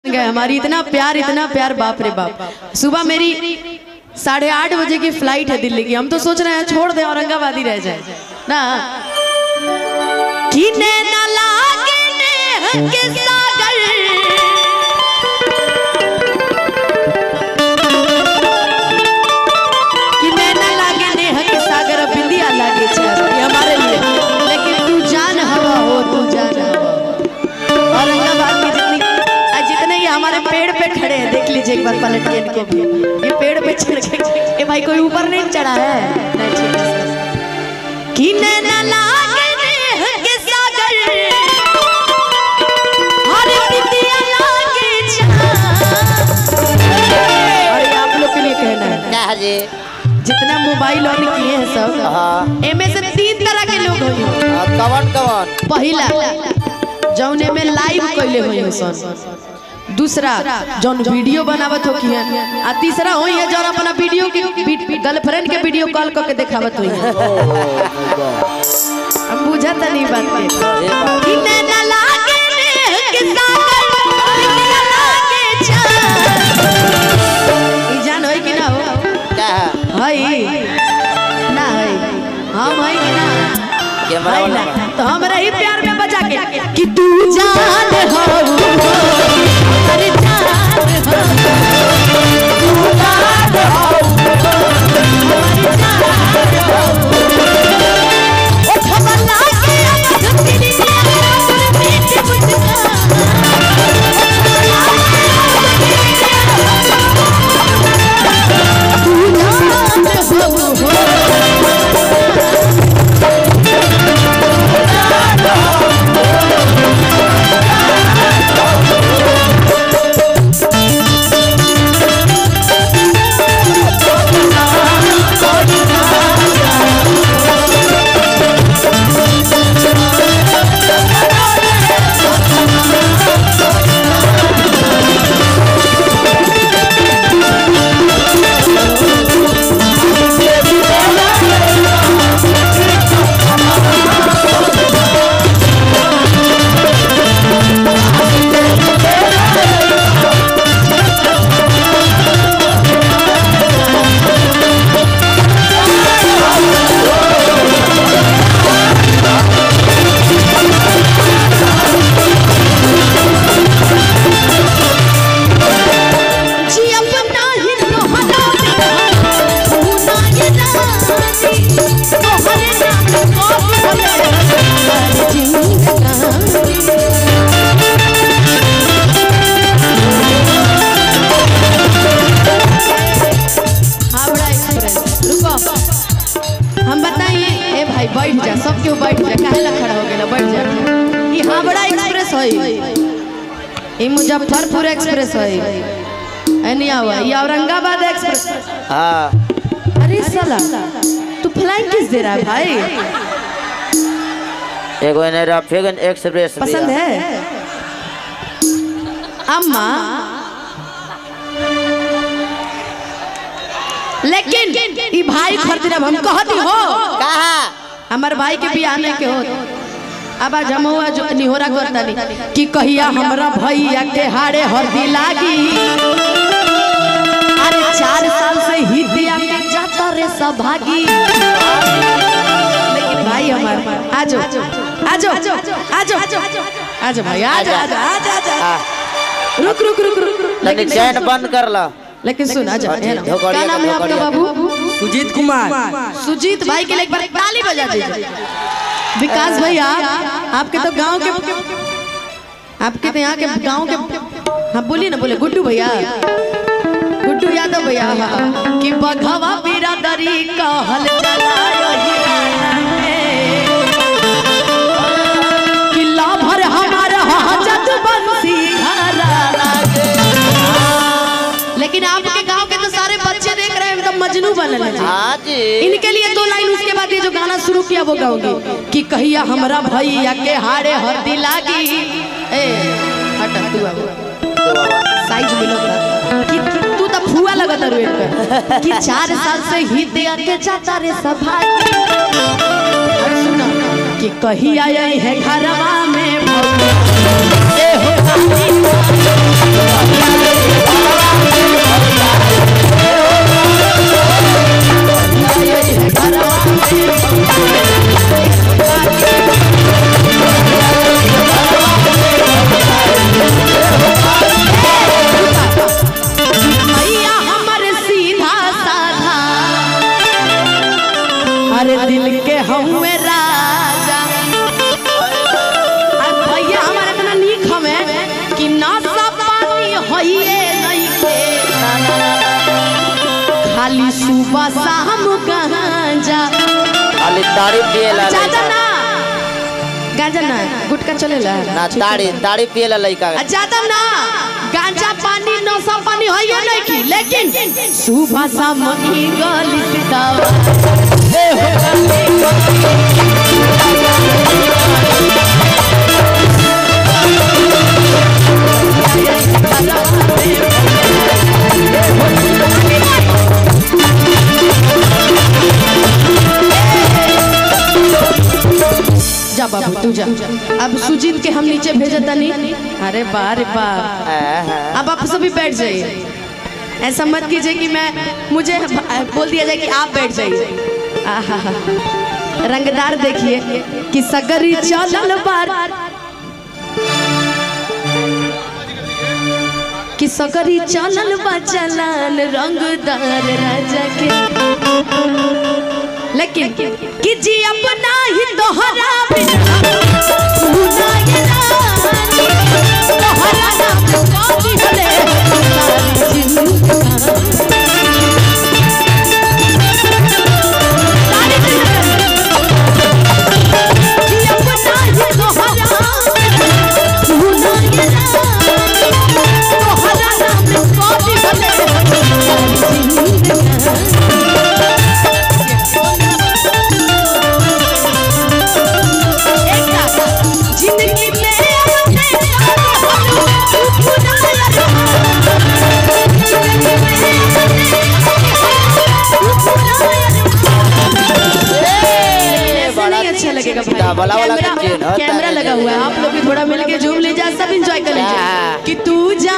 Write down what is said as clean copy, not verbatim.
हमारी इतना प्यार बाप रे बाप। सुबह मेरी 8:30 बजे की फ्लाइट है दिल्ली की। हम तो सोच रहे हैं छोड़ दे औरंगाबाद ही रह जाए ना। कि नैना लागे नेह के सागर, कि नैना लागे नेह के सागर, बिंदिया लागे चाँद, ये हमारे लिए। लेकिन तू जान हवा हो, तू जान हवा। औरंगाबाद की जितने ये हमारे पेड़ पे खड़े हैं, देख लीजिए एक बार पलट के इनको भी। ये पेड़ पे चढ़ के भाई कोई ऊपर नहीं चढ़ा है। नहीं ठीक है। कि नैना लागे नेह के सागर, हर बिंदिया लागे चाँद। और ये आप लोग के लिए कहना है क्या जी? जितना मोबाइल ऑन किए हैं सब, इनमें से 3 तरह के लोग हैं। कवन कवन? पहला जौने में लाइव कैले हुई है सन, दूसरा जौन वीडियो बनावत हो कि है, आ तीसरा होई है जौन अपना वीडियो की गर्लफ्रेंड के वीडियो कॉल करके दिखावत हुई है। अब बुझा त नहीं बात के। कि नैना लागे नेह के सागर, बिंदिया लागे चाँद। ई जान होई कि ना हो? क्या हई ना हई, हम हई कि ना? कैमरा ना तो हमरा ही प्यार में बजा के कि तू जान हो, अरे जान हो, तू जान हो, हमारी जान हो। ओ खबर लागे अब दिल में बीच मुझका, तू जान हो। हम बताइए ए भाई बैठ जा, सब क्यों बैठ जा, काहे ला खड़ा हो गेला, बैठ जा। ई हावड़ा एक्सप्रेस है, ई मुजफ्फरपुर एक्सप्रेस है, नहीं आवा ये औरंगाबाद एक्सप्रेस। हाँ अरे साला तू फ्लाइंग किस दे रहा है भाई? एगो रफेगन एक्सप्रेस पसंद है अम्मा, लेकिन ई भाई खरीद हम कहती हो कहा हमार भाई के बियाह नहीं के हो। अब आज हम हुआ जो निहोरा करतानी कि कहिया हमरा भैया के हारे हरदी लागी। अरे 4 साल से ही दिया के जाता रे सब भागी। लेकिन भाई हमार आजो आजो आजो आजो भाई आजो आजो रुक रुक रुक रुक, लेकिन चैन बंद कर ला। लेकिन सुन आजा, क्या नाम है आपका बाबू? सुजीत कुमार। सुजीत भाई के लिए एक बार ताली बजा दीजिए। विकास भैया आपके तो गांव के, आपके तो यहाँ के गांव के, हाँ बोलिए ना, बोले गुड्डू भैया, गुड्डू यादव भैया कि बघवा बिरादरी का हल चलायो कि लाभर हमारा हाजत बंसी घरा। लेकिन आपके गांव के तो सारे बच्चे देख रहे हैं, एकदम मजनू बनल है। हाँ जी। इनके लिए 2 लाइन, उसके बाद ये जो गाना शुरू किया वो गाऊंगी कि कहिया हमरा भैया के हारे हरदी लागी। ए हट तू साइज मिलो कि तू तो फुआ लगत रे इनका कि 4 साल से ही दिया के जाता रे सब भाई। सुनो कि कहिया आई है घरवा में ए हो होइए नहीं के खाली सुबह शाम गांजा खाली ताड़ी पिए ला ज्यादा ना गांजा ना गुटखा चलेला ना ताड़ी पिए ला लइका ज्यादा ना गांजा पानी नशा पानी होइए नहीं की लेकिन सुबह शाम की गली से दावा जा बाबू तू जा। अब सुजीत के हम नीचे भेजता नहीं। अरे बार बार अब आप सभी बैठ जाइए। ऐसा मत कीजिए कि मुझे बोल दिया जाए कि आप बैठ जाइए। आहा रंगदार देखिए कि सगरी चलल बार कि सगरी चलल बा चलान रंगदार राजा के लेकिन कि जी अपना ही दोहरा बिना सुना ये रानी दोहरा नाम काजी हले सारी जी अपना ही दोहरा सुना ये रानी दोहरा नाम काजी हले कैमरा लगा हुआ है। आप लोग भी थोड़ा मिलके झूम लीजिए सब एंजॉय कर लीजिए कि तू जा